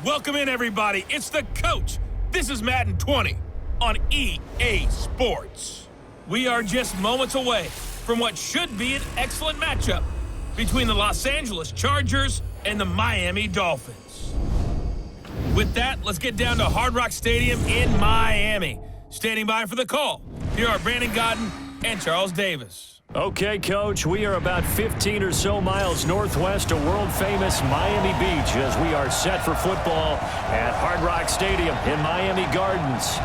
Welcome in, everybody. It's the coach. This is Madden 20 on EA Sports. We are just moments away from what should be an excellent matchup between the Los Angeles Chargers and the Miami Dolphins. With that, let's get down to Hard Rock Stadium in Miami. Standing by for the call, here are Brandon Godden and Charles Davis. Okay, Coach, we are about 15 or so miles northwest of world-famous Miami Beach as we are set for football at Hard Rock Stadium in Miami Gardens.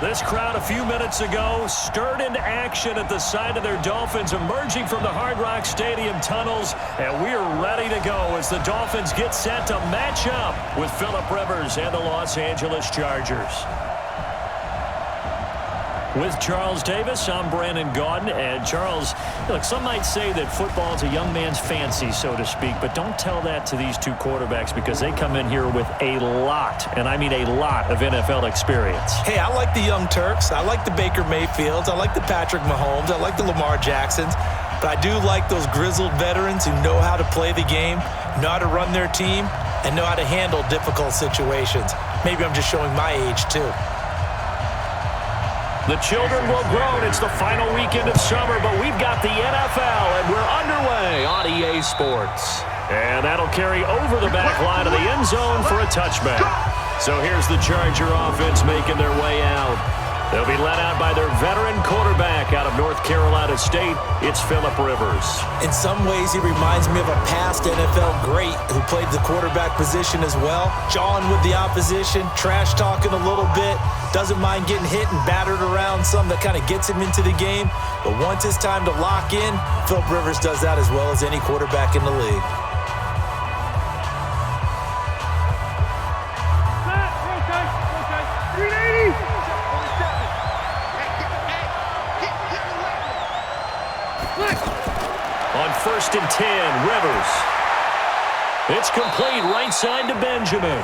This crowd a few minutes ago stirred into action at the side of their Dolphins emerging from the Hard Rock Stadium tunnels, and we are ready to go as the Dolphins get set to match up with Phillip Rivers and the Los Angeles Chargers. With Charles Davis, I'm Brandon Godden. And Charles, look, some might say that football is a young man's fancy, so to speak, but don't tell that to these two quarterbacks because they come in here with a lot, and I mean a lot, of NFL experience. Hey, I like the young Turks. I like the Baker Mayfields. I like the Patrick Mahomes. I like the Lamar Jacksons. But I do like those grizzled veterans who know how to play the game, know how to run their team, and know how to handle difficult situations. Maybe I'm just showing my age, too. The children will grow. It's the final weekend of summer, but we've got the NFL, and we're underway on EA Sports. And that'll carry over the back line of the end zone for a touchback. So here's the Charger offense making their way out. They'll be led out by their veteran quarterback out of North Carolina State. It's Phillip Rivers. In some ways, he reminds me of a past NFL great who played the quarterback position as well. Jawing with the opposition, trash talking a little bit, doesn't mind getting hit and battered around some that kind of gets him into the game. But once it's time to lock in, Phillip Rivers does that as well as any quarterback in the league. On 1st and 10, Rivers. It's complete right side to Benjamin.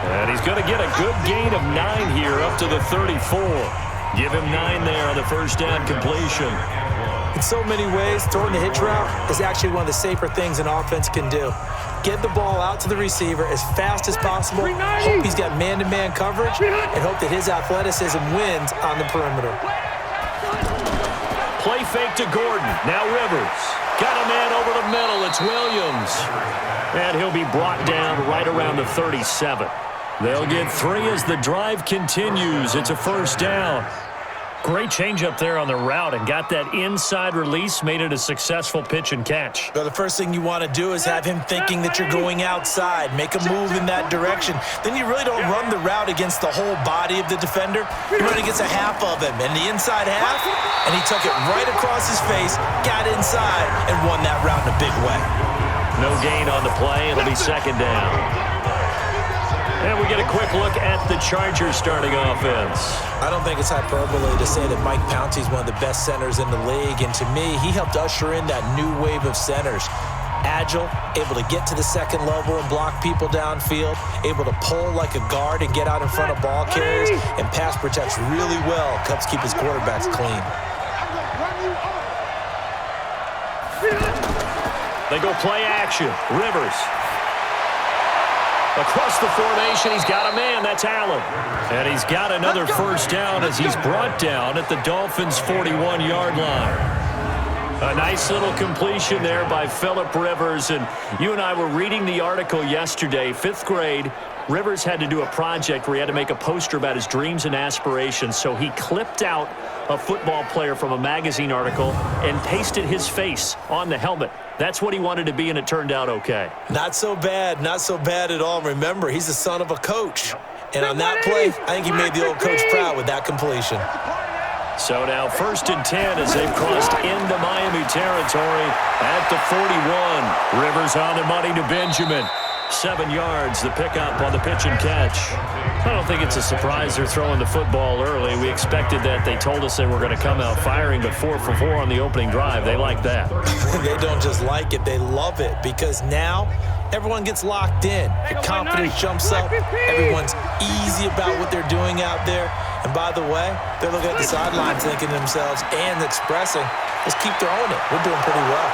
And he's going to get a good gain of 9 here up to the 34. Give him 9 there on the first down completion. In so many ways, throwing the hitch route is actually one of the safer things an offense can do. Get the ball out to the receiver as fast as possible, hope he's got man-to-man coverage, and hope that his athleticism wins on the perimeter. Play fake to Gordon. Now Rivers. Got a man over the middle. It's Williams. And he'll be brought down right around the 37. They'll get 3 as the drive continues. It's a first down. Great change up there on the route and got that inside release, made it a successful pitch and catch. So the first thing you want to do is have him thinking that you're going outside, make a move in that direction. Then you really don't run the route against the whole body of the defender. You run against a half of him in the inside half, and he took it right across his face, got inside, and won that route in a big way. No gain on the play. It'll be second down. And we get a quick look at the Chargers starting offense. I don't think it's hyperbole to say that Mike Pouncey is one of the best centers in the league. And to me, he helped usher in that new wave of centers. Agile, able to get to the second level and block people downfield, able to pull like a guard and get out in front of ball carriers, and pass protects really well, helps keep his quarterbacks clean. They go play action. Rivers. Across the formation, he's got a man. That's Allen. And he's got another first down as he's brought down at the Dolphins' 41-yard line. A nice little completion there by Phillip Rivers. And you and I were reading the article yesterday, 5th grade. Rivers had to do a project where he had to make a poster about his dreams and aspirations. So he clipped out a football player from a magazine article and pasted his face on the helmet. That's what he wanted to be, and it turned out okay. Not so bad at all. Remember, he's the son of a coach. And on that play, I think he made the old coach proud with that completion. So now 1st and 10 as they've crossed into Miami territory at the 41. Rivers on the money to Benjamin. 7 yards, the pickup on the pitch and catch. I don't think it's a surprise they're throwing the football early. We expected that. They told us they were going to come out firing, but 4 for 4 on the opening drive. They like that. They don't just like it, they love it, because now everyone gets locked in. Your confidence jumps up. Everyone's easy about what they're doing out there. And by the way, they're looking at the sideline thinking to themselves and expressing, let's keep throwing it. We're doing pretty well.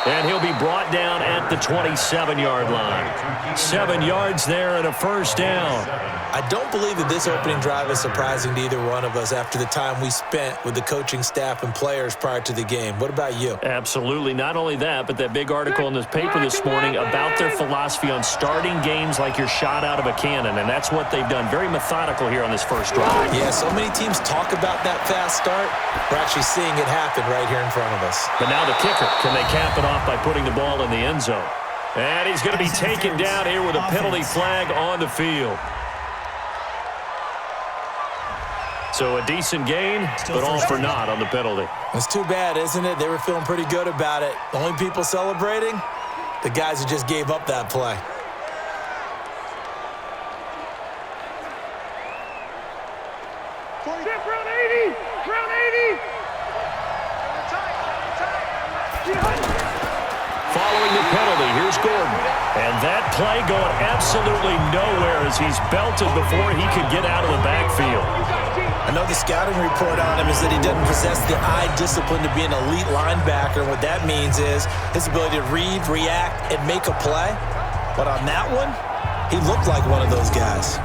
And he'll be brought down at the 27-yard line. 7 yards there and a first down. I don't believe that this opening drive is surprising to either one of us after the time we spent with the coaching staff and players prior to the game. What about you? Absolutely. Not only that, but that big article in this paper this morning about their philosophy on starting games like you're shot out of a cannon, and that's what they've done. Very methodical here on this first drive. Yeah, so many teams talk about that fast start. We're actually seeing it happen right here in front of us. But now the kicker. Can they cap it off by putting the ball in the end zone? And he's going to be taken down here with a penalty flag on the field. So a decent gain, but all for naught on the penalty. It's too bad, isn't it? They were feeling pretty good about it. The only people celebrating, the guys who just gave up that play. Round 80! Round 80! Following the penalty, here's Gordon. And that play going absolutely nowhere as he's belted before he could get out of the backfield. I know the scouting report on him is that he doesn't possess the eye discipline to be an elite linebacker. What that means is his ability to read, react, and make a play. But on that one, he looked like one of those guys.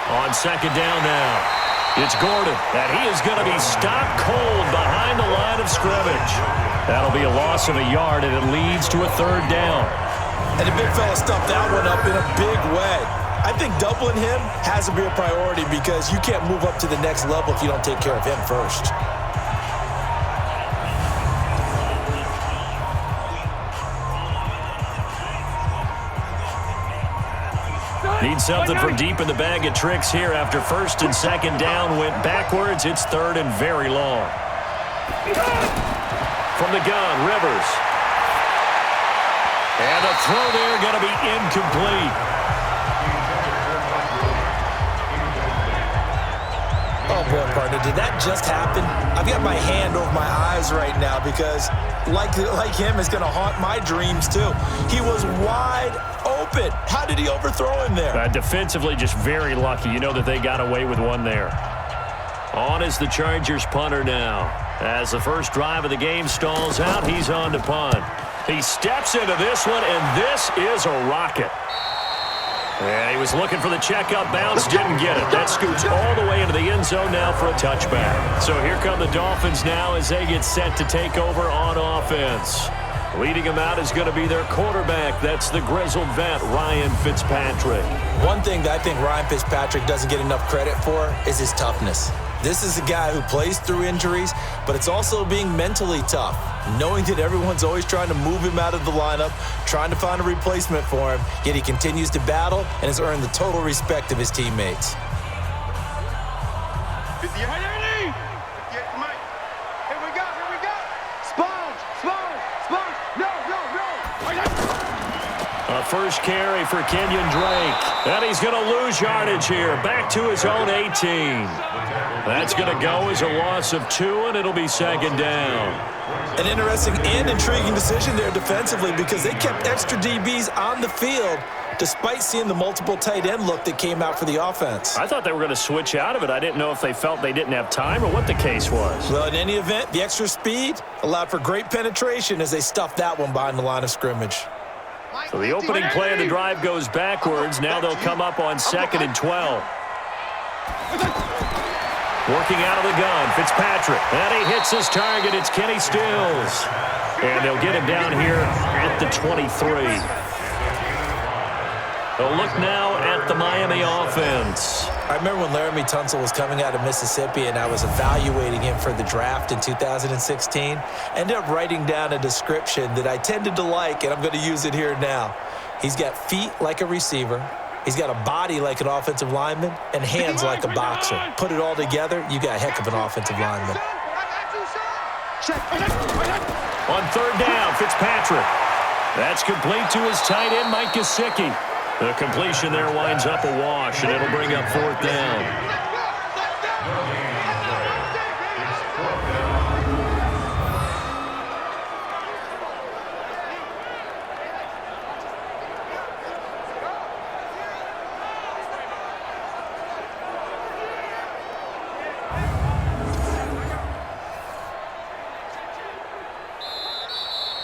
On second down now, it's Gordon, and he is going to be stopped cold behind the line of scrimmage. That'll be a loss of a yard, and it leads to a third down. And the big fella stuffed that one up in a big way. I think doubling him has to be a priority because you can't move up to the next level if you don't take care of him first. Need something from deep in the bag of tricks here after first and second down went backwards. It's third and very long. From the gun, Rivers. And the throw there going to be incomplete. Oh, boy, partner, did that just happen? I've got my hand over my eyes right now because, like him, it's going to haunt my dreams, too. He was wide open. How did he overthrow him there? Defensively, just very lucky. You know that they got away with one there. On is the Chargers punter now. As the first drive of the game stalls out, he's on to punt. He steps into this one, and this is a rocket. And he was looking for the checkup bounce, didn't get it. That scoots all the way into the end zone now for a touchback. So here come the Dolphins now as they get set to take over on offense. Leading them out is going to be their quarterback. That's the grizzled vet, Ryan Fitzpatrick. One thing that I think Ryan Fitzpatrick doesn't get enough credit for is his toughness. This is a guy who plays through injuries, but it's also being mentally tough, knowing that everyone's always trying to move him out of the lineup, trying to find a replacement for him, yet he continues to battle and has earned the total respect of his teammates. First carry for Kenyon Drake. And he's going to lose yardage here. Back to his own 18. That's going to go as a loss of 2, and it'll be second down. An interesting and intriguing decision there defensively because they kept extra DBs on the field despite seeing the multiple tight end look that came out for the offense. I thought they were going to switch out of it. I didn't know if they felt they didn't have time or what the case was. Well, in any event, the extra speed allowed for great penetration as they stuffed that one behind the line of scrimmage. So the opening play of the drive goes backwards. Now they'll come up on 2nd and 12. Working out of the gun, Fitzpatrick. And he hits his target. It's Kenny Stills. And they'll get him down here at the 23. They'll look now at the Miami offense. I remember when Laramie Tunsil was coming out of Mississippi and I was evaluating him for the draft in 2016. Ended up writing down a description that I tended to like, and I'm going to use it here now. He's got feet like a receiver. He's got a body like an offensive lineman and hands like a boxer. Put it all together, you got a heck of an offensive lineman. On third down, Fitzpatrick. That's complete to his tight end, Mike Gesicki. The completion there winds up a wash, and it'll bring up 4th down.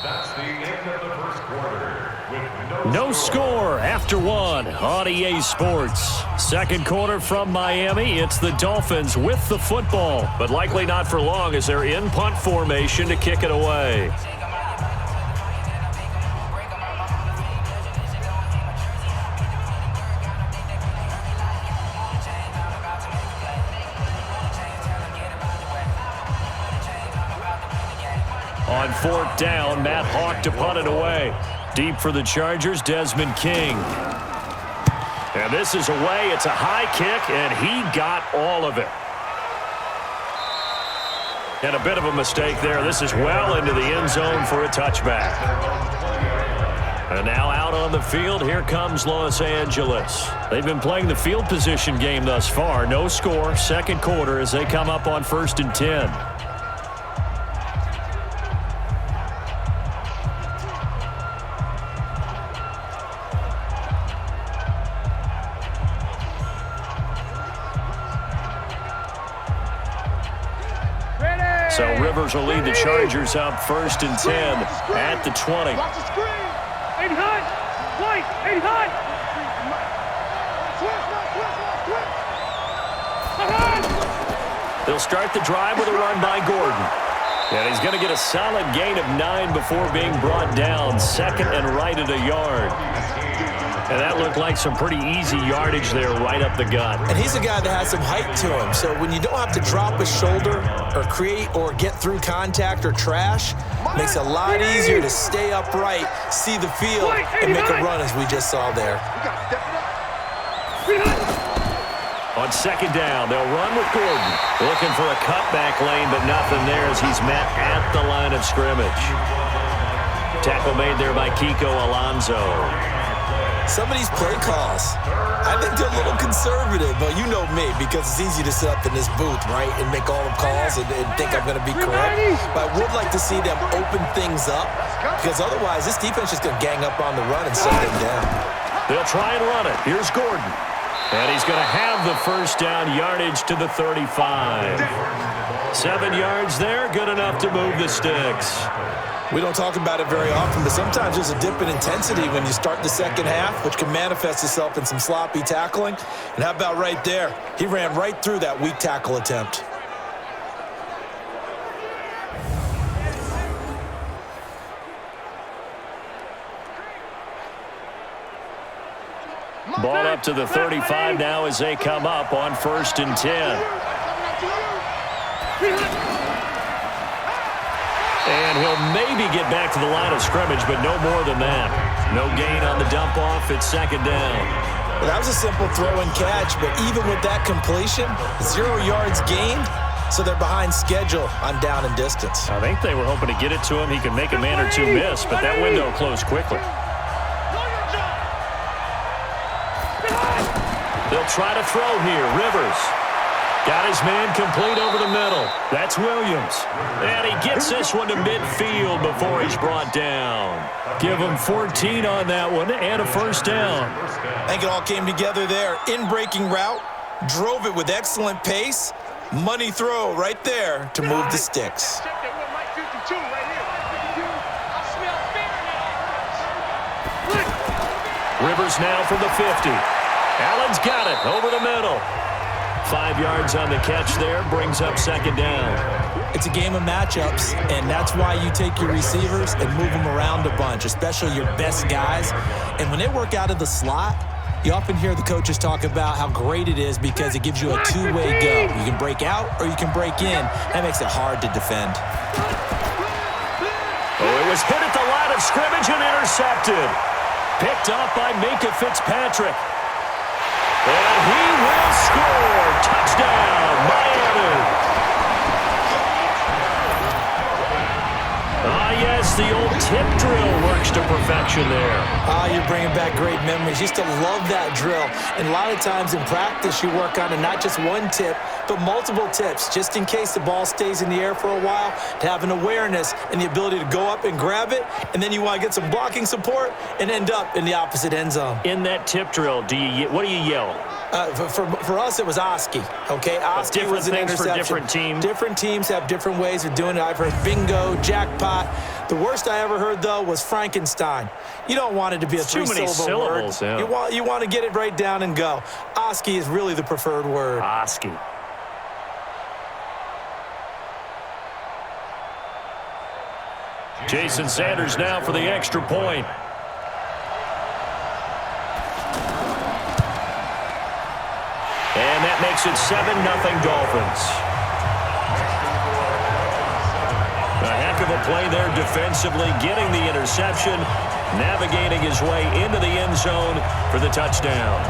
That's the end of the first quarter. No score after one on EA Sports. Second quarter from Miami. It's the Dolphins with the football, but likely not for long as they're in punt formation to kick it away. On fourth down, Matt Hawk to punt it away. Deep for the Chargers, Desmond King. And this is away. It's a high kick, and he got all of it. And a bit of a mistake there. This is well into the end zone for a touchback. And now out on the field, here comes Los Angeles. They've been playing the field position game thus far. No score, second quarter as they come up on 1st and 10. So Rivers will lead the Chargers up 1st and 10 at the 20. Watch the screen. 80 high. White. 80 high. They'll start the drive with a run by Gordon. And he's going to get a solid gain of 9 before being brought down. Second and right at a yard. And that looked like some pretty easy yardage there right up the gut. And he's a guy that has some height to him. So when you don't have to drop a shoulder or create or get through contact or trash, it makes it a lot easier to stay upright, see the field, and make a run as we just saw there. On second down, they'll run with Gordon. Looking for a cutback lane, but nothing there as he's met at the line of scrimmage. Tackle made there by Kiko Alonso. Some of these play calls, I think they're a little conservative, but you know me, because it's easy to sit up in this booth, right, and make all the calls and think I'm going to be correct. But I would like to see them open things up, because otherwise this defense is going to gang up on the run and shut them down. They'll try and run it. Here's Gordon. And he's going to have the first down, yardage to the 35. 7 yards there, good enough to move the sticks. We don't talk about it very often, but sometimes there's a dip in intensity when you start the second half, which can manifest itself in some sloppy tackling. And how about right there? He ran right through that weak tackle attempt. Ball up to the 35 now as they come up on 1st and 10. And he'll maybe get back to the line of scrimmage, but no more than that. No gain on the dump off. It's second down. Well, that was a simple throw and catch, but even with that completion, 0 yards gained, so they're behind schedule on down and distance. I think they were hoping to get it to him. He could make a man or two miss, but that window closed quickly. They'll try to throw here. Rivers. Got his man complete over the middle. That's Williams. And he gets this one to midfield before he's brought down. Give him 14 on that one and a first down. I think it all came together there. In-breaking route, drove it with excellent pace. Money throw right there to move the sticks. Rivers now from the 50. Allen's got it over the middle. 5 yards on the catch there, brings up second down. It's a game of matchups, and that's why you take your receivers and move them around a bunch, especially your best guys. And when they work out of the slot, you often hear the coaches talk about how great it is because it gives you a two-way go. You can break out or you can break in. That makes it hard to defend. Oh, it was hit at the line of scrimmage and intercepted. Picked up by Minka Fitzpatrick. And he will score. Touchdown, Miami. Yes, the old tip drill works to perfection there. You're bringing back great memories. Used to love that drill. And a lot of times in practice, you work on it, not just one tip, but multiple tips, just in case the ball stays in the air for a while, to have an awareness and the ability to go up and grab it, and then you want to get some blocking support and end up in the opposite end zone. In that tip drill, what do you yell? For us, it was Oski, okay? Oski different was an things interception. for different teams. Different teams have different ways of doing it. I've heard bingo, jackpot. The worst I ever heard, though, was Frankenstein. You don't want it to be a three-syllable word. Yeah. You want to get it right down and go. Oski is really the preferred word. Oski. Jason Sanders now for the extra point. And that makes it 7-0 Dolphins. A heck of a play there defensively, getting the interception, navigating his way into the end zone for the touchdown.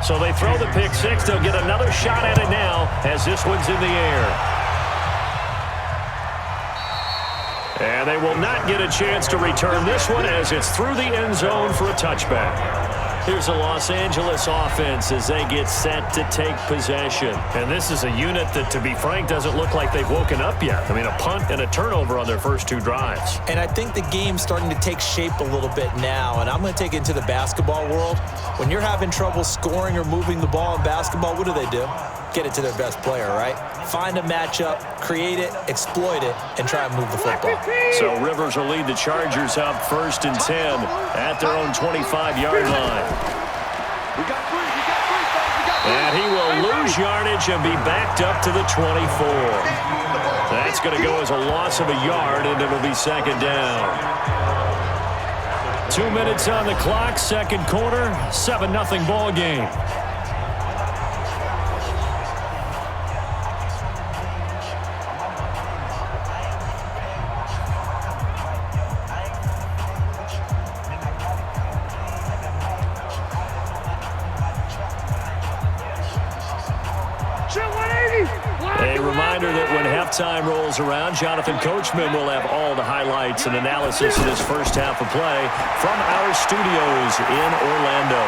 So they throw the pick six. They'll get another shot at it now as this one's in the air. And they will not get a chance to return this one as it's through the end zone for a touchback. Here's the Los Angeles offense as they get set to take possession. And this is a unit that, to be frank, doesn't look like they've woken up yet. I mean, a punt and a turnover on their first two drives. And I think the game's starting to take shape a little bit now, and I'm going to take it into the basketball world. When you're having trouble scoring or moving the ball in basketball, what do? Get it to their best player, right? Find a matchup, create it, exploit it, and try and move the football. So Rivers will lead the Chargers up 1st and 10 at their own 25-yard line. And he will lose yardage and be backed up to the 24. That's going to go as a loss of a yard, and it'll be second down. 2 minutes on the clock, second quarter, 7-0 ball game. A reminder that when halftime rolls around, Jonathan Coachman will have all the highlights and analysis of this first half of play from our studios in Orlando.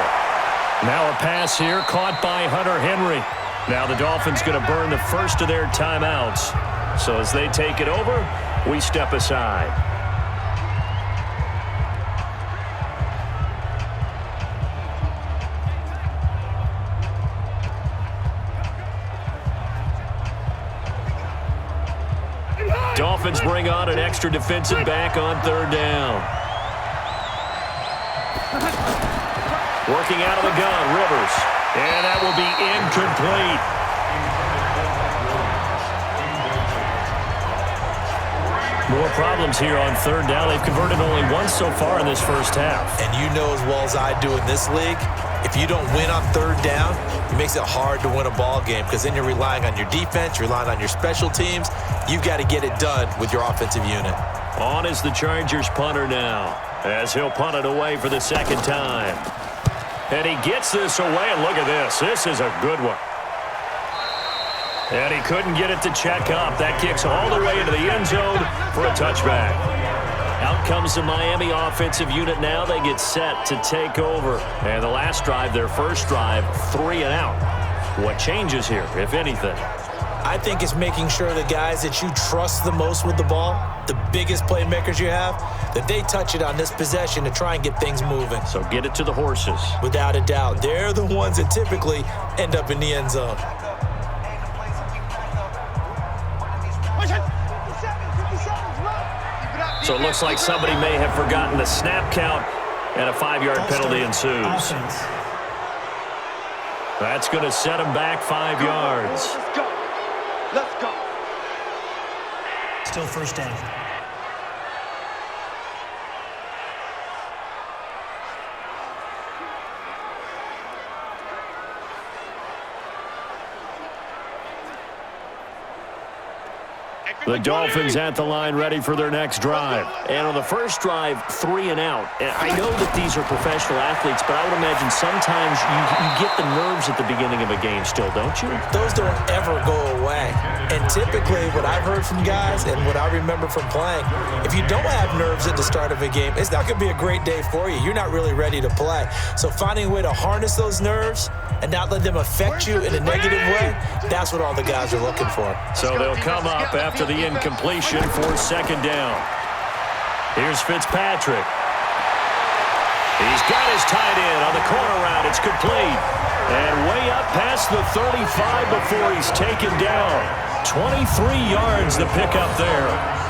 Now a pass here caught by Hunter Henry. Now the Dolphins going to burn the first of their timeouts. So as they take it over, we step aside. Dolphins bring on an extra defensive back on third down. Working out of the gun, Rivers. And that will be incomplete. More problems here on third down. They've converted only once so far in this first half. And you know as well as I do in this league, if you don't win on third down, it makes it hard to win a ball game because then you're relying on your defense, you're relying on your special teams. You've got to get it done with your offensive unit. On is the Chargers punter now as he'll punt it away for the second time. And he gets this away, and look at this. This is a good one. And he couldn't get it to check up. That kicks all the way into the end zone for a touchback. Out comes the Miami offensive unit now. They get set to take over. And the last drive, their first drive, 3 and out. What changes here, if anything? I think it's making sure the guys that you trust the most with the ball, the biggest playmakers you have, that they touch it on this possession to try and get things moving. So get it to the horses. Without a doubt. They're the ones that typically end up in the end zone. So it looks like somebody may have forgotten the snap count, and a 5-yard penalty ensues. That's going to set him back 5 yards. Let's go. Let's go. Still first down. The Dolphins at the line ready for their next drive. And on the first drive, 3 and out. And I know that these are professional athletes, but I would imagine sometimes you get the nerves at the beginning of a game still, don't you? Those don't ever go away. And typically what I've heard from guys and what I remember from playing, if you don't have nerves at the start of a game, it's not going to be a great day for you. You're not really ready to play. So finding a way to harness those nerves and not let them affect you in a negative way, that's what all the guys are looking for. So they'll come up after the incompletion for second down. Here's Fitzpatrick. He's got his tight end on the corner route. It's complete. And way up past the 35 before he's taken down. 23 yards the pickup there.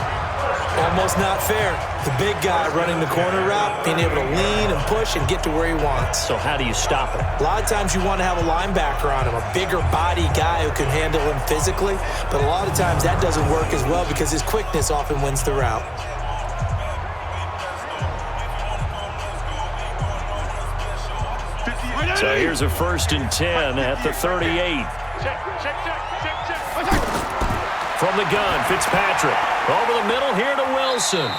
Almost not fair. The big guy running the corner route, being able to lean and push and get to where he wants. So how do you stop it? A lot of times you want to have a linebacker on him, a bigger body guy who can handle him physically. But a lot of times that doesn't work as well because his quickness often wins the route. So here's a 1st and 10 at the 38. From the gun, Fitzpatrick. Over the middle here to Wilson.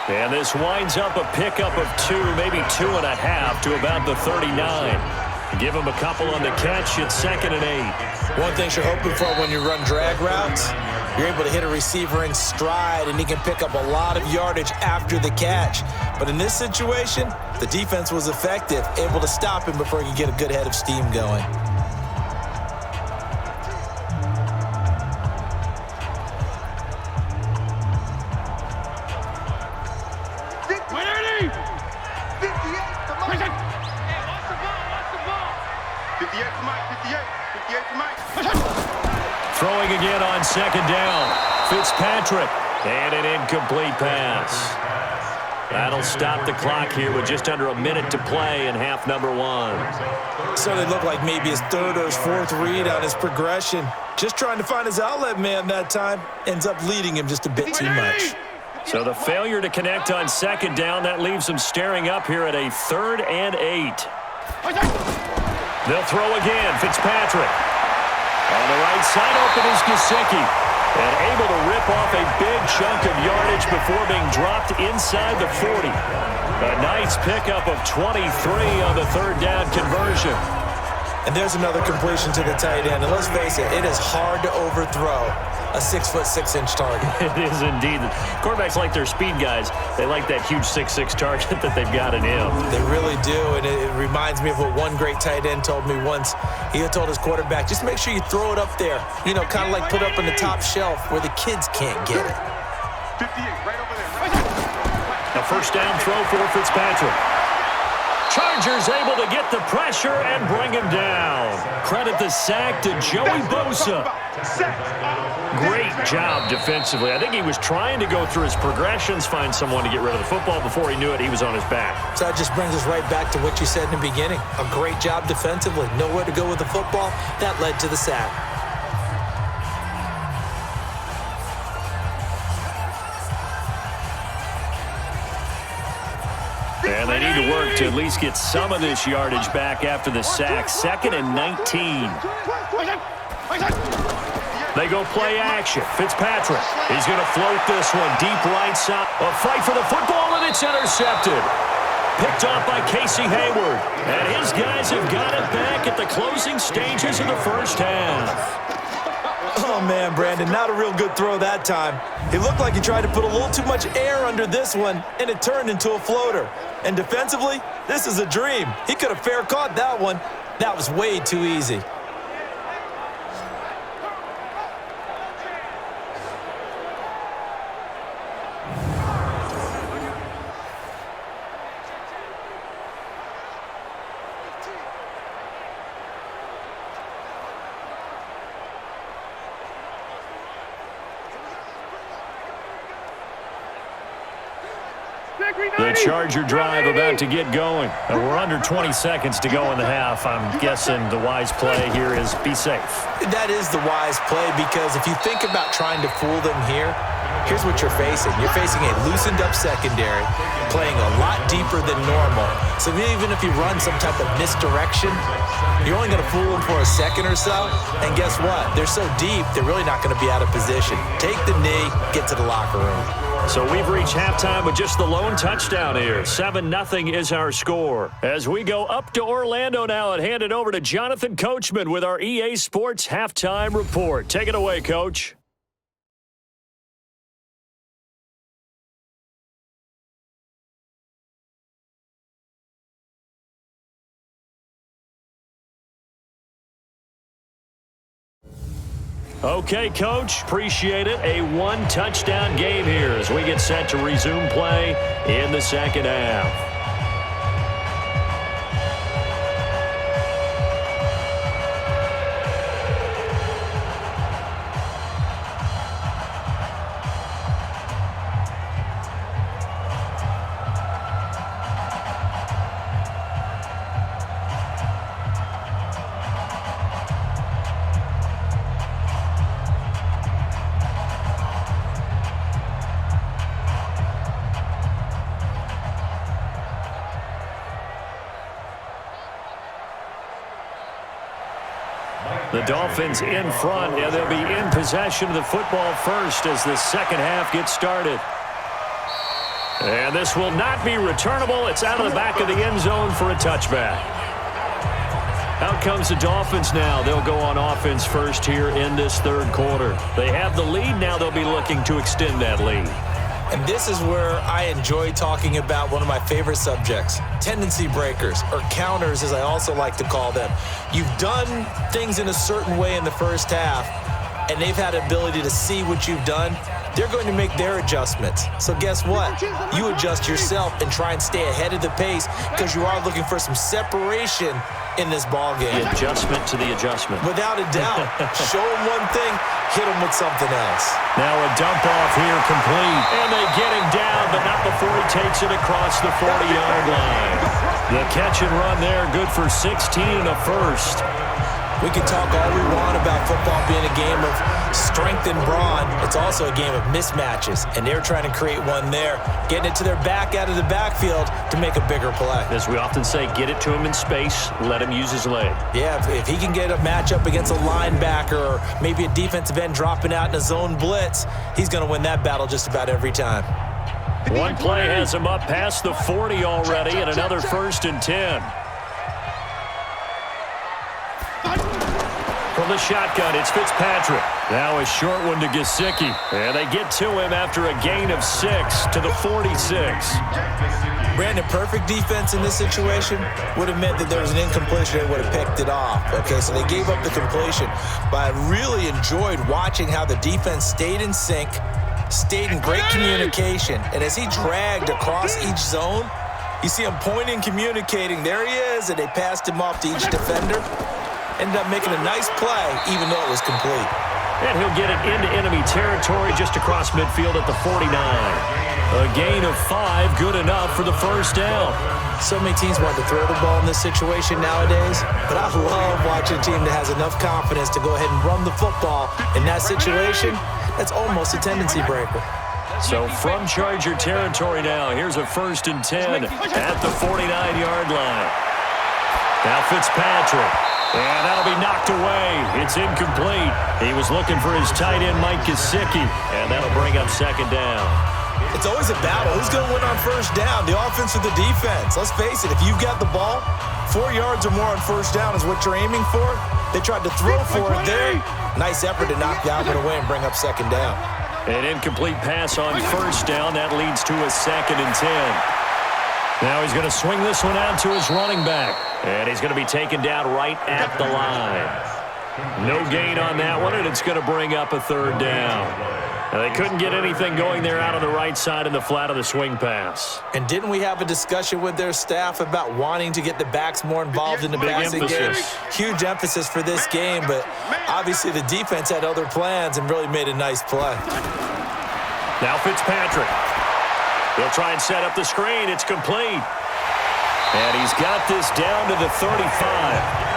And this winds up a pickup of 2, maybe 2.5 to about the 39. Give him a couple on the catch. It's 2nd and 8. One thing you're hoping for when you run drag routes, you're able to hit a receiver in stride, and he can pick up a lot of yardage after the catch. But in this situation, the defense was effective, able to stop him before he could get a good head of steam going. Throwing again on 2nd down. Fitzpatrick. And an incomplete pass. That'll stop the clock here with just under a minute to play in half number 1. So it looked like maybe his 3rd or his 4th read on his progression. Just trying to find his outlet man that time. Ends up leading him just a bit too much. So the failure to connect on 2nd down, that leaves him staring up here at a 3rd and 8. They'll throw again. Fitzpatrick. On the right side, open is Gesicki. And able to rip off a big chunk of yardage before being dropped inside the 40. A nice pickup of 23 on the 3rd down conversion. And there's another completion to the tight end. And let's face it, it is hard to overthrow a 6'6" target. It is indeed. Quarterbacks like their speed guys. They like that huge 6'6" target that they've got in him. They really do, and it reminds me of what one great tight end told me once. He told his quarterback, just make sure you throw it up there. You know, kind of like put up on the top shelf where the kids can't get it. 58, right over there. A 1st down throw for Fitzpatrick. Chargers able to get the pressure and bring him down. Credit the sack to Joey Bosa. Great job defensively. I think he was trying to go through his progressions, find someone to get rid of the football. Before he knew it, he was on his back. So that just brings us right back to what you said in the beginning. A great job defensively. Nowhere to go with the football. That led to the sack. And they need to work to at least get some of this yardage back after the sack. 2nd and 19. They go play action. Fitzpatrick. He's going to float this one deep right side. A fight for the football, and it's intercepted. Picked off by Casey Hayward. And his guys have got it back at the closing stages of the 1st half. Oh, man, Brandon, not a real good throw that time. It looked like he tried to put a little too much air under this one, and it turned into a floater. And defensively, this is a dream. He could have fair caught that one. That was way too easy. The Charger drive about to get going. And we're under 20 seconds to go in the half. I'm guessing the wise play here is be safe. That is the wise play because if you think about trying to fool them here, here's what you're facing. You're facing a loosened-up secondary, playing a lot deeper than normal. So even if you run some type of misdirection, you're only going to fool them for a second or so. And guess what? They're so deep, they're really not going to be out of position. Take the knee, get to the locker room. So we've reached halftime with just the lone touchdown here. 7-0 is our score. As we go up to Orlando now and hand it over to Jonathan Coachman with our EA Sports Halftime Report. Take it away, Coach. Okay, Coach, appreciate it. A one-touchdown game here as we get set to resume play in the second half. The Dolphins in front, and they'll be in possession of the football first as the second half gets started. And this will not be returnable. It's out of the back of the end zone for a touchback. Out comes the Dolphins now. They'll go on offense first here in this third quarter. They have the lead. Now they'll be looking to extend that lead. And this is where I enjoy talking about one of my favorite subjects, tendency breakers, or counters as I also like to call them. You've done things in a certain way in the first half, and they've had the ability to see what you've done. They're going to make their adjustments. So guess what? You adjust yourself and try and stay ahead of the pace because you are looking for some separation in this ball game. The adjustment to the adjustment. Without a doubt. Show them one thing, hit them with something else. Now a dump off here complete. And they get him down, but not before he takes it across the 40-yard line. The catch and run there, good for 16 and a first. We can talk all we want about football being a game of strength and brawn. It's also a game of mismatches, and they're trying to create one there, getting it to their back out of the backfield to make a bigger play. As we often say, get it to him in space, let him use his leg. Yeah, if he can get a matchup against a linebacker or maybe a defensive end dropping out in a zone blitz, he's going to win that battle just about every time. One play has him up past the 40 already, and another 1st and 10. From the shotgun, it's Fitzpatrick. Now a short one to Gesicki. And they get to him after a gain of 6 to the 46. Brandon, perfect defense in this situation would have meant that there was an incompletion. They would have picked it off. Okay, so they gave up the completion. But I really enjoyed watching how the defense stayed in sync, stayed in great communication. And as he dragged across each zone, you see him pointing, communicating. There he is, and they passed him off to each defender. Ended up making a nice play, even though it was complete. And he'll get it into enemy territory just across midfield at the 49. A gain of 5, good enough for the first down. So many teams want to throw the ball in this situation nowadays, but I love watching a team that has enough confidence to go ahead and run the football. In that situation, that's almost a tendency breaker. So from Charger territory now, here's a 1st and 10 at the 49-yard line. Now Fitzpatrick. And that'll be knocked away. It's incomplete. He was looking for his tight end, Mike Gesicki, and that'll bring up 2nd down. It's always a battle. Who's going to win on 1st down, the offense or the defense? Let's face it, if you've got the ball, 4 yards or more on 1st down is what you're aiming for. They tried to throw for it there. Nice effort to knock that one away and bring up 2nd down. An incomplete pass on 1st down. That leads to a 2nd and 10. Now he's going to swing this one out to his running back. And he's going to be taken down right at the line. No gain on that one, and it's going to bring up a 3rd down. Now, they couldn't get anything going there out on the right side in the flat of the swing pass. And didn't we have a discussion with their staff about wanting to get the backs more involved in the passing game? Huge emphasis for this game, but obviously the defense had other plans and really made a nice play. Now Fitzpatrick. He'll try and set up the screen. It's complete. And he's got this down to the 35.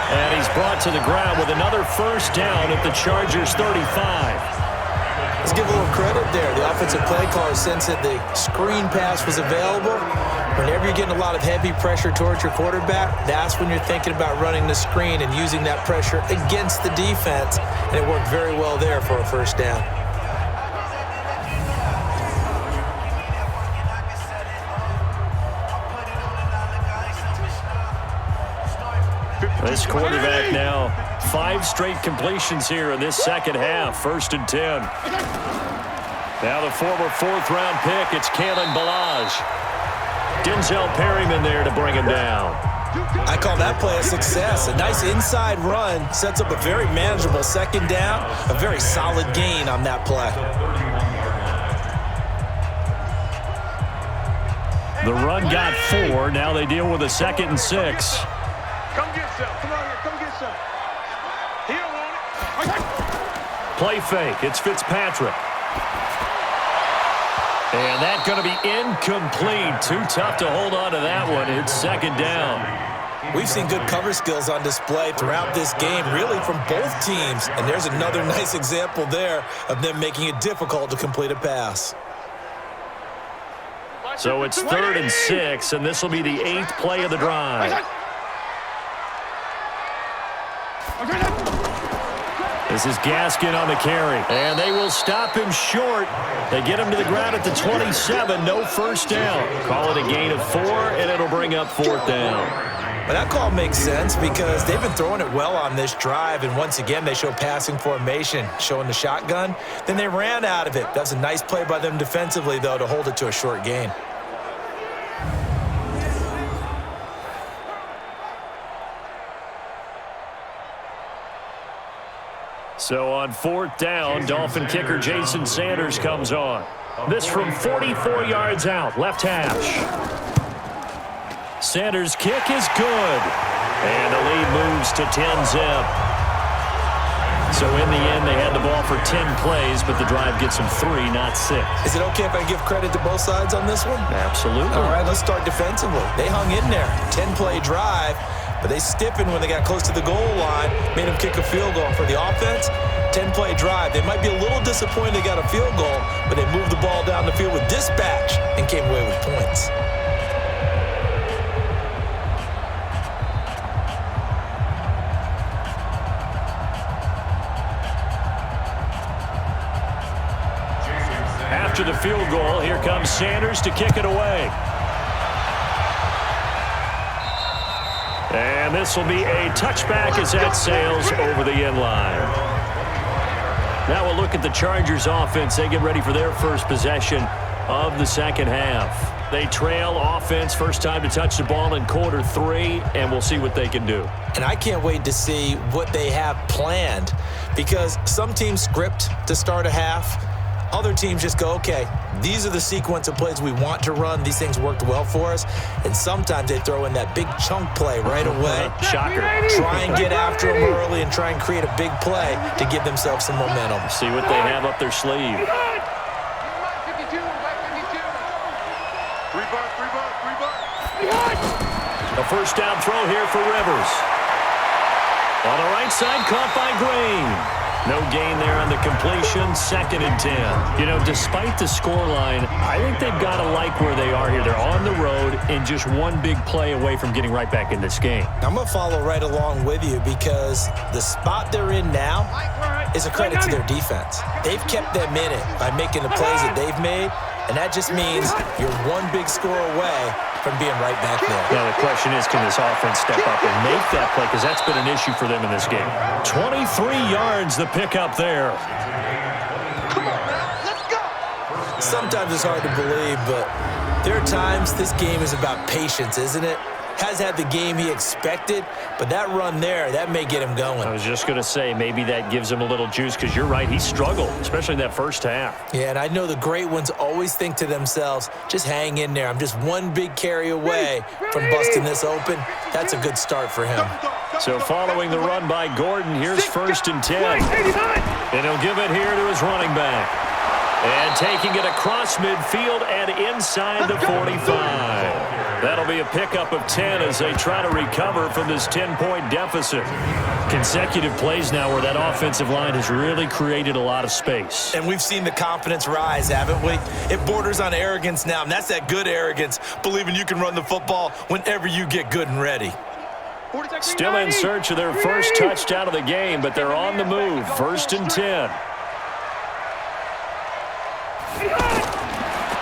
And he's brought to the ground with another 1st down at the Chargers' 35. Let's give a little credit there. The offensive play caller sensed that the screen pass was available. Whenever you're getting a lot of heavy pressure towards your quarterback, that's when you're thinking about running the screen and using that pressure against the defense. And it worked very well there for a first down. This quarterback now, 5 straight completions here in this second half. 1st and 10. Now the former 4th-round pick, it's Kalen Ballage. Denzel Perryman there to bring him down. I call that play a success. A nice inside run sets up a very manageable second down. A very solid gain on that play. The run got 4. Now they deal with a 2nd and 6. Come get some. Come on here. Come get some. He don't want it. Play fake. It's Fitzpatrick. And that's going to be incomplete. Too tough to hold on to that one. It's 2nd down. We've seen good cover skills on display throughout this game, really from both teams. And there's another nice example there of them making it difficult to complete a pass. So it's 3rd and 6, and this will be the 8th play of the drive. This is Gaskin on the carry, and they will stop him short. They get him to the ground at the 27, no first down. Call it a gain of 4, and it'll bring up 4th down. But that call makes sense because they've been throwing it well on this drive, and once again they show passing formation, showing the shotgun. Then they ran out of it. That's a nice play by them defensively, though, to hold it to a short gain. So on 4th down, Dolphin kicker Jason Sanders comes on. This from 44 yards out, left hash. Sanders' kick is good. And the lead moves to 10-zip. So in the end, they had the ball for 10 plays, but the drive gets them 3, not 6. Is it okay if I give credit to both sides on this one? Absolutely. All right, let's start defensively. They hung in there. 10-play drive. But they stiffened when they got close to the goal line, made them kick a field goal. For the offense, 10-play drive. They might be a little disappointed they got a field goal, but they moved the ball down the field with dispatch and came away with points. After the field goal, here comes Sanders to kick it away. And this will be a touchback as that sails over the end line. Now we'll look at the Chargers offense. They get ready for their first possession of the second half. They trail offense, first time to touch the ball in quarter 3, and we'll see what they can do. And I can't wait to see what they have planned because some teams script to start a half. Other teams just go, okay, these are the sequence of plays we want to run. These things worked well for us. And sometimes they throw in that big chunk play right away. Shocker. Try and get after them early and try and create a big play to give themselves some momentum. See what they have up their sleeve. 3 bucks. A first down throw here for Rivers. On the right side, caught by Green. No gain there on the completion, 2nd and 10. You know, despite the scoreline, I think they've got to like where they are here. They're on the road and just one big play away from getting right back in this game. I'm going to follow right along with you because the spot they're in now is a credit to their defense. They've kept them in it by making the plays that they've made, and that just means you're one big score away from being right back there. Now the question is, can this offense step up and make that play? Because that's been an issue for them in this game. 23 yards the pickup there. Come on now, let's go. Sometimes it's hard to believe, but there are times this game is about patience, isn't it? Has had the game he expected, but that run there, that may get him going. I was just going to say, maybe that gives him a little juice because you're right, he struggled, especially in that first half. Yeah, and I know the great ones always think to themselves, just hang in there. I'm just one big carry away from busting this open. That's a good start for him. So following the run by Gordon, here's 1st and 10. And he'll give it here to his running back. And taking it across midfield and inside the 45. That'll be a pickup of 10 as they try to recover from this 10-point deficit. Consecutive plays now where that offensive line has really created a lot of space. And we've seen the confidence rise, haven't we? It borders on arrogance now, and that's that good arrogance, believing you can run the football whenever you get good and ready. Still in search of their first touchdown of the game, but they're on the move. 1st and 10.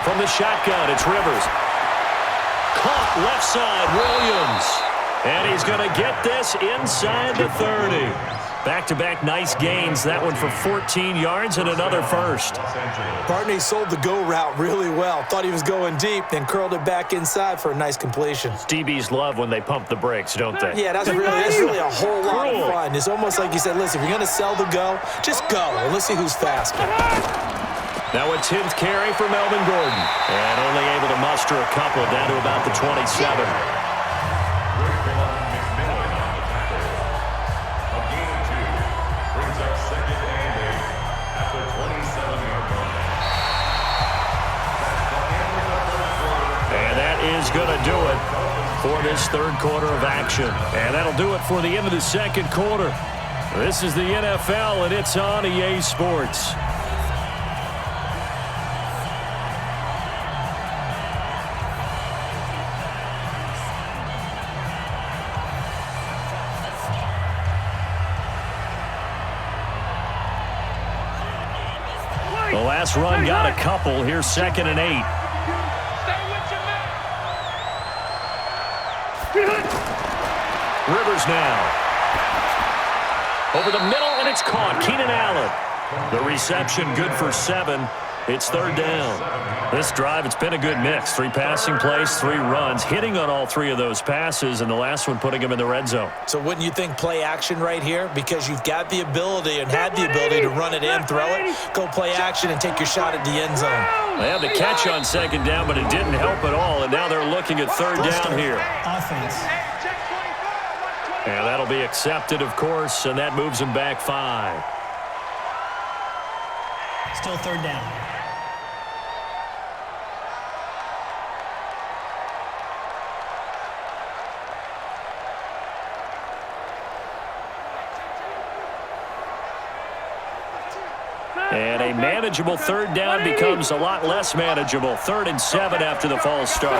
From the shotgun, it's Rivers. Caught left side, Williams. And he's going to get this inside the 30. Back-to-back nice gains. That one for 14 yards and another first. Barney sold the go route really well. Thought he was going deep, then curled it back inside for a nice completion. DBs love when they pump the brakes, don't they? Yeah, that's really a whole lot of fun. It's almost like you said, listen, if you're going to sell the go, just go, and let's see who's faster. Now a 10th carry for Melvin Gordon. And only able to muster a couple down to about the 27. And that is going to do it for this third quarter of action. And that'll do it for the end of the second quarter. This is the NFL, and it's on EA Sports. The last run got a couple. Here's 2nd and 8. Rivers now. Over the middle, and it's caught. Keenan Allen. The reception good for 7. It's 3rd down. This drive, it's been a good mix. 3 passing plays, 3 runs, hitting on all 3 of those passes, and the last one putting him in the red zone. So wouldn't you think play action right here? Because you've got the ability and had the ability to run it in, throw it, go play action, and take your shot at the end zone. They had the catch on 2nd down, but it didn't help at all, and now they're looking at 3rd down here. Offense. And that'll be accepted, of course, and that moves them back 5. Still 3rd down. And a manageable 3rd down becomes a lot less manageable. 3rd and 7 after the false start.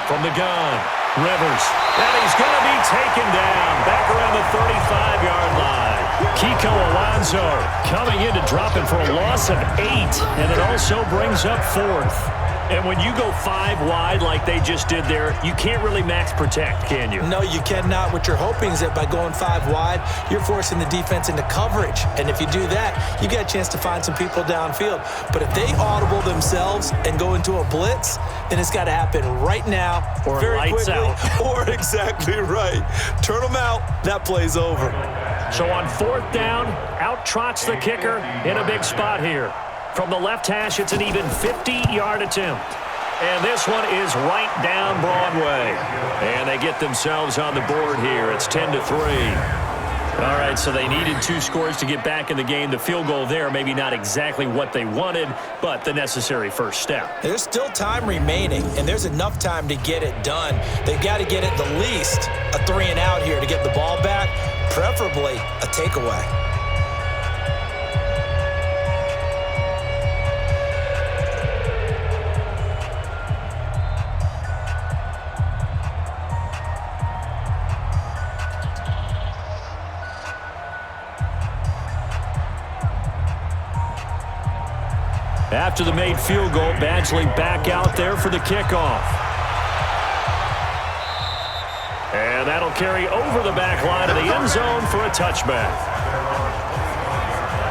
From the gun, Rivers. And he's going to be taken down back around the 35-yard line. Kiko Alonso coming in to drop him for a loss of 8. And it also brings up 4th. And when you go 5 wide like they just did there, you can't really max protect, can you? No, you cannot. What you're hoping is that by going 5 wide, you're forcing the defense into coverage. And if you do that, you get a chance to find some people downfield. But if they audible themselves and go into a blitz, then it's got to happen right now, or very lights quickly, out. Or exactly right. Turn them out. That play's over. So on 4th down, out trots the kicker in a big spot here. From the left hash, it's an even 50-yard attempt. And this one is right down Broadway. And they get themselves on the board here. It's 10-3. All right, so they needed 2 scores to get back in the game. The field goal there, maybe not exactly what they wanted, but the necessary first step. There's still time remaining, and there's enough time to get it done. They've got to get at the least a 3 and out here to get the ball back, preferably a takeaway. After the made field goal, Badgley back out there for the kickoff. And that'll carry over the back line of the end zone for a touchback.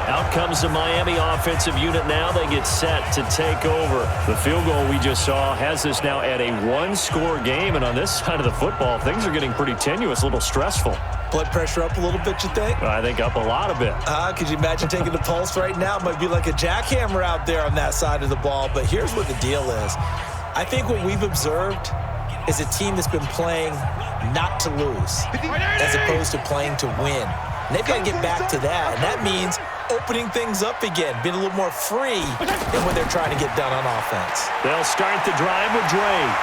Out comes the Miami offensive unit now. They get set to take over. The field goal we just saw has this now at a 1-score game. And on this side of the football, things are getting pretty tenuous, a little stressful. Blood pressure up a little bit, you think? I think up a lot of bit. Could you imagine taking the pulse right now? It might be like a jackhammer out there on that side of the ball. But here's what the deal is. I think what we've observed is a team that's been playing not to lose as opposed to playing to win. And they've got to get back to that. And that means opening things up again, being a little more free in what they're trying to get done on offense. They'll start the drive with Drake.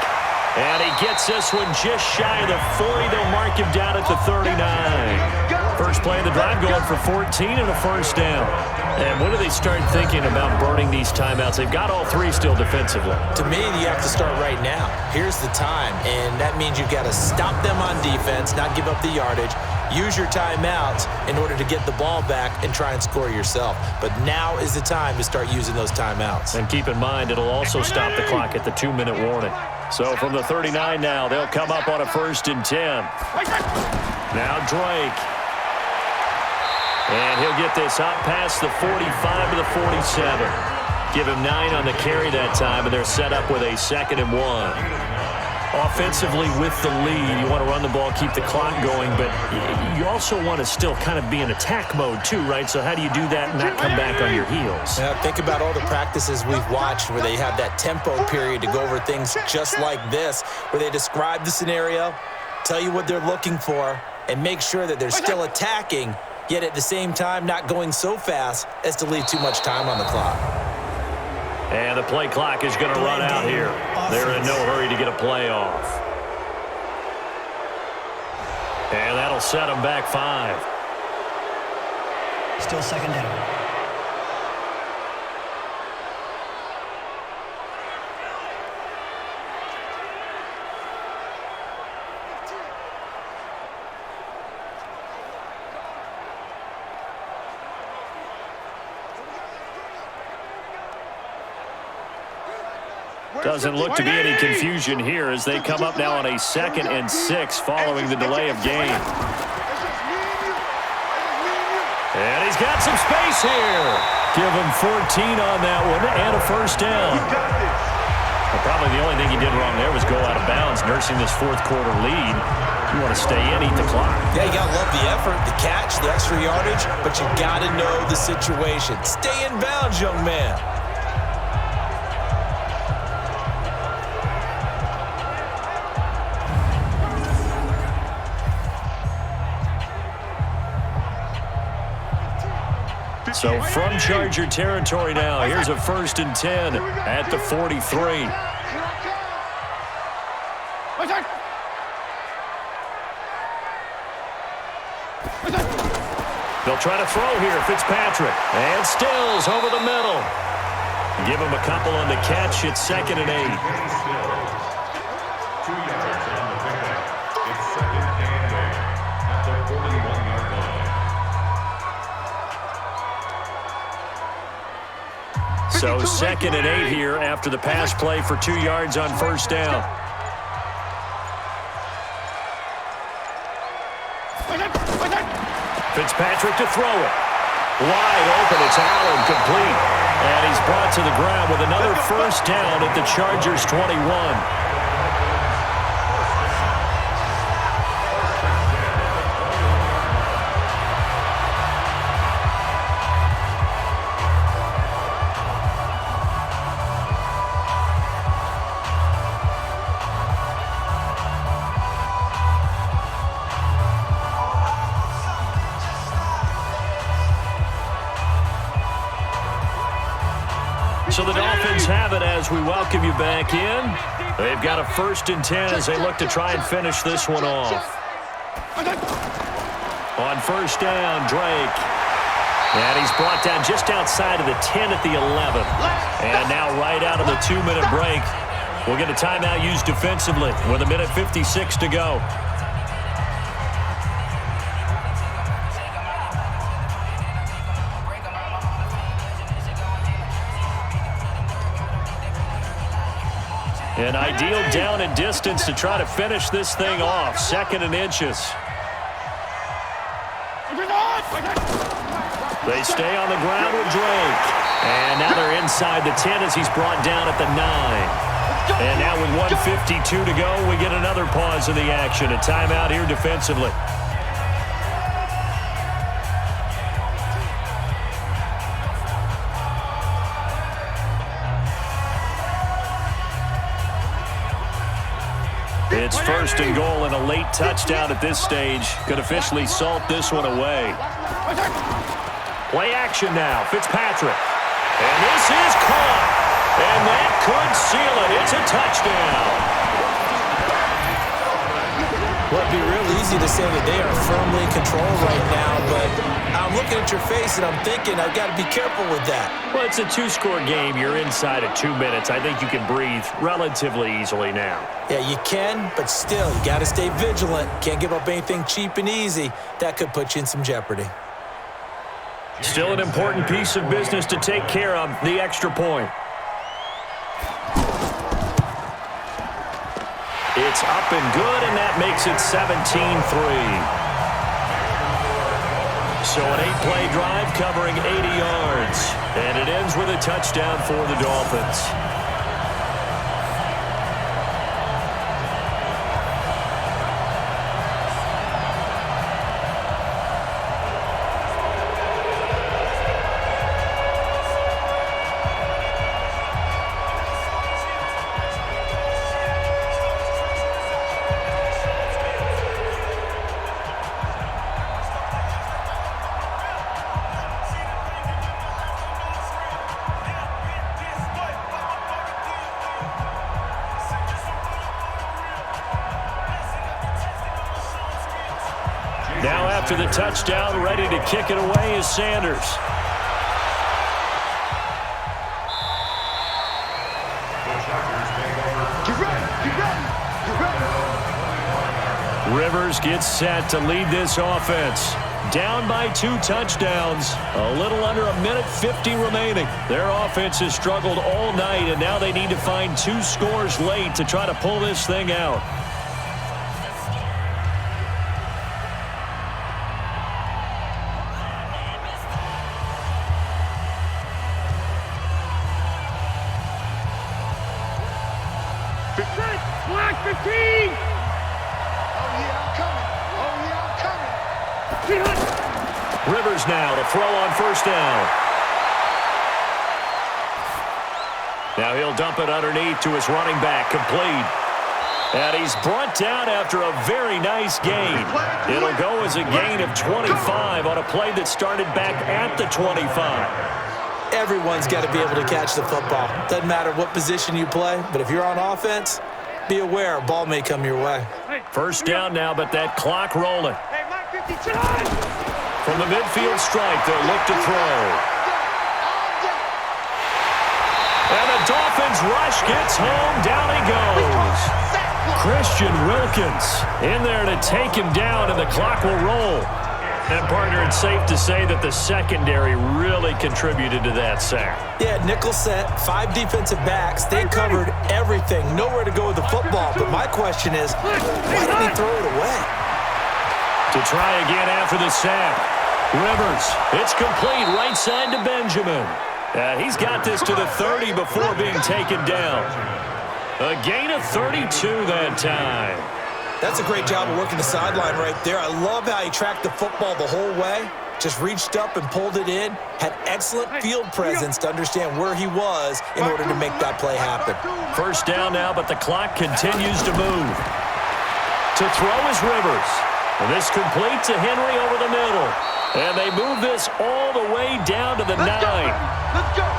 And he gets this one just shy of the 40. They'll mark him down at the 39. First play of the drive going for 14 and a first down. And when do they start thinking about burning these timeouts? They've got all three still defensively. To me, you have to start right now. Here's the time, and that means you've got to stop them on defense, not give up the yardage, use your timeouts in order to get the ball back and try and score yourself. But now is the time to start using those timeouts. And keep in mind, it'll also stop the clock at the 2-minute warning. So from the 39 now, they'll come up on a 1st and 10. Now Drake. And he'll get this up past the 45 to the 47. Give him 9 on the carry that time, and they're set up with a 2nd and 1. Offensively with the lead, you want to run the ball, keep the clock going, but you also want to still kind of be in attack mode too, right? So how do you do that and not come back on your heels? Yeah, think about all the practices we've watched where they have that tempo period to go over things just like this, where they describe the scenario, tell you what they're looking for, and make sure that they're still attacking, yet at the same time not going so fast as to leave too much time on the clock. And the play clock is going to run out here. They're in no hurry to get a play off. And that'll set them back 5. Still 2nd down. Doesn't look to be any confusion here as they come up now on a 2nd and 6 following the delay of game. And he's got some space here. Give him 14 on that one and a first down. Well, probably the only thing he did wrong there was go out of bounds, nursing this 4th quarter lead. You want to stay in, eat the clock. Yeah, you got to love the effort, the catch, the extra yardage, but you got to know the situation. Stay in bounds, young man. So from Charger territory now, here's a 1st and 10 at the 43. They'll try to throw here, Fitzpatrick. And Stills over the middle. Give him a couple on the catch. It's 2nd and 8. 2 yards on the pickup. It's 2nd and 8 at the 41-yard line. So 2nd and 8 here after the pass play for 2 yards on 1st down. Fitzpatrick to throw it. Wide open, it's Allen, complete. And he's brought to the ground with another 1st down at the Chargers 21. So the Dolphins have it as we welcome you back in. They've got a 1st and 10 as they look to try and finish this one off. On 1st down, Drake. And he's brought down just outside of the 10 at the 11. And now right out of the 2-minute break, we'll get a timeout used defensively with 1:56 to go. An ideal down and distance to try to finish this thing off. 2nd and inches. They stay on the ground with Drake. And now they're inside the 10 as he's brought down at the 9. And now with 1:52 to go, we get another pause in the action. A timeout here defensively. It's 1st and goal and a late touchdown at this stage could officially salt this one away. Play action now. Fitzpatrick. And this is caught. And that could seal it. It's a touchdown. Well, it'd be real easy to say that they are firmly in control right now, but I'm looking at your face and I'm thinking I've got to be careful with that. Well, it's a two-score game. You're inside of 2 minutes. I think you can breathe relatively easily now. Yeah, you can, but still, you got to stay vigilant. Can't give up anything cheap and easy. That could put you in some jeopardy. Still an important piece of business to take care of, the extra point. It's up and good, and that makes it 17-3. So an 8-play drive covering 80 yards. And it ends with a touchdown for the Dolphins. Now after the touchdown, ready to kick it away is Sanders. Rivers gets set to lead this offense. Down by 2 touchdowns. A little under a minute 50 remaining. Their offense has struggled all night, and now they need to find 2 scores late to try to pull this thing out. Black 15! Oh, yeah, I'm coming. Oh, yeah, I'm coming. Rivers now to throw on first down. Now he'll dump it underneath to his running back, complete. And he's brought down after a very nice gain. It'll go as a gain of 25 on a play that started back at the 25. Everyone's got to be able to catch the football. Doesn't matter what position you play, but if you're on offense, be aware a ball may come your way. First down now, but that clock rolling. Hey, Mike 52! From the midfield stripe, they'll look to throw. And the Dolphins rush gets home. Down he goes. Christian Wilkins in there to take him down, and the clock will roll. And, partner, it's safe to say that the secondary really contributed to that sack. Yeah, nickel set, 5 defensive backs. They covered everything. Nowhere to go with the football. But my question is, why didn't he throw it away? To try again after the sack. Rivers, it's complete right side to Benjamin. He's got this to the 30 before being taken down. A gain of 32 that time. That's a great job of working the sideline right there. I love how he tracked the football the whole way. Just reached up and pulled it in. Had excellent field presence to understand where he was in order to make that play happen. First down now, but the clock continues to move. To throw is Rivers. And this complete to Henry over the middle. And they move this all the way down to the 9.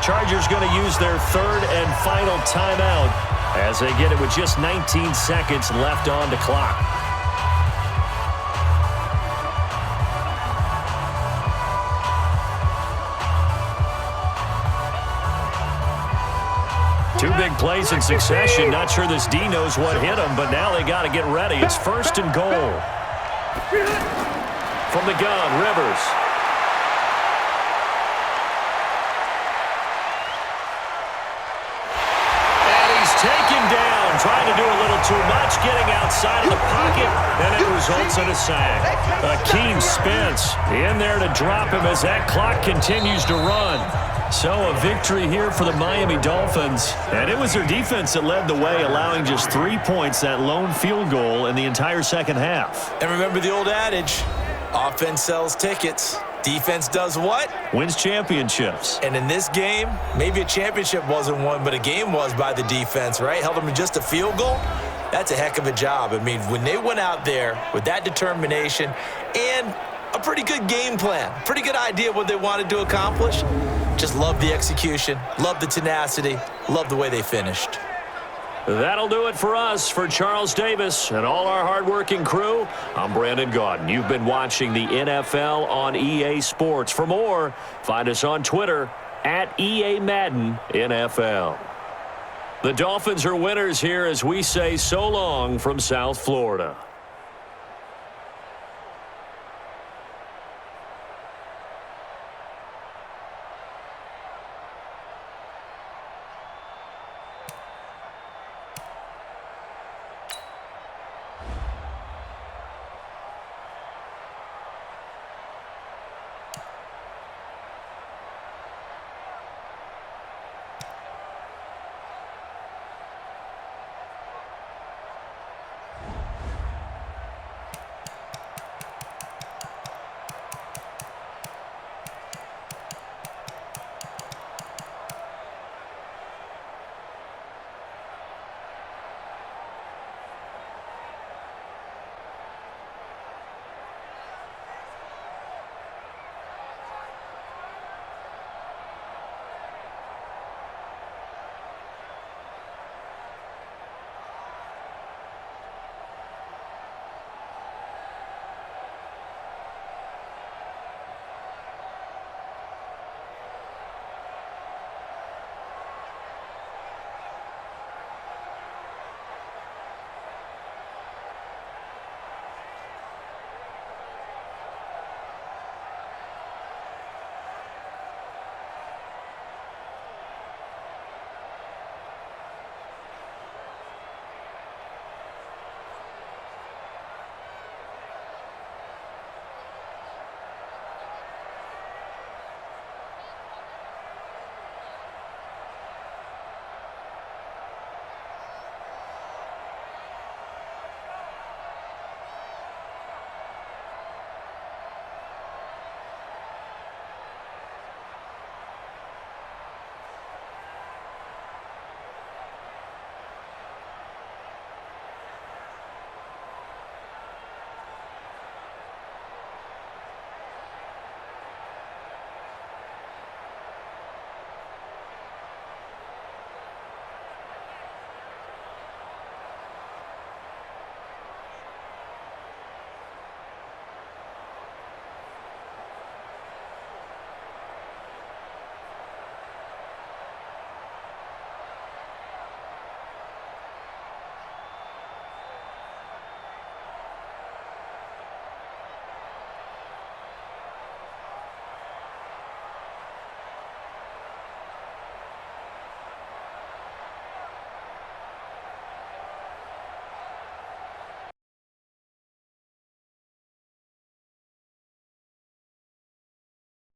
Chargers going to use their 3rd and final timeout as they get it with just 19 seconds left on the clock. Two big plays in succession. Not sure this D knows what hit him, but now they got to get ready. It's 1st and goal. From the gun, Rivers. Taken down, trying to do a little too much, getting outside of the pocket, and it results in a sack. Akeem Spence in there to drop him as that clock continues to run. So a victory here for the Miami Dolphins, and it was their defense that led the way, allowing just 3 points, that lone field goal in the entire second half. And remember the old adage, offense sells tickets. Defense does what? Wins championships. And in this game, maybe a championship wasn't won, but a game was by the defense, right? Held them to just a field goal. That's a heck of a job. I mean, when they went out there with that determination and a pretty good game plan, pretty good idea what they wanted to accomplish. Just love the execution, love the tenacity, love the way they finished. That'll do it for us. For Charles Davis and all our hardworking crew, I'm Brandon Gaudin. You've been watching the NFL on EA Sports. For more, find us on Twitter at EA Madden NFL. The Dolphins are winners here as we say so long from South Florida.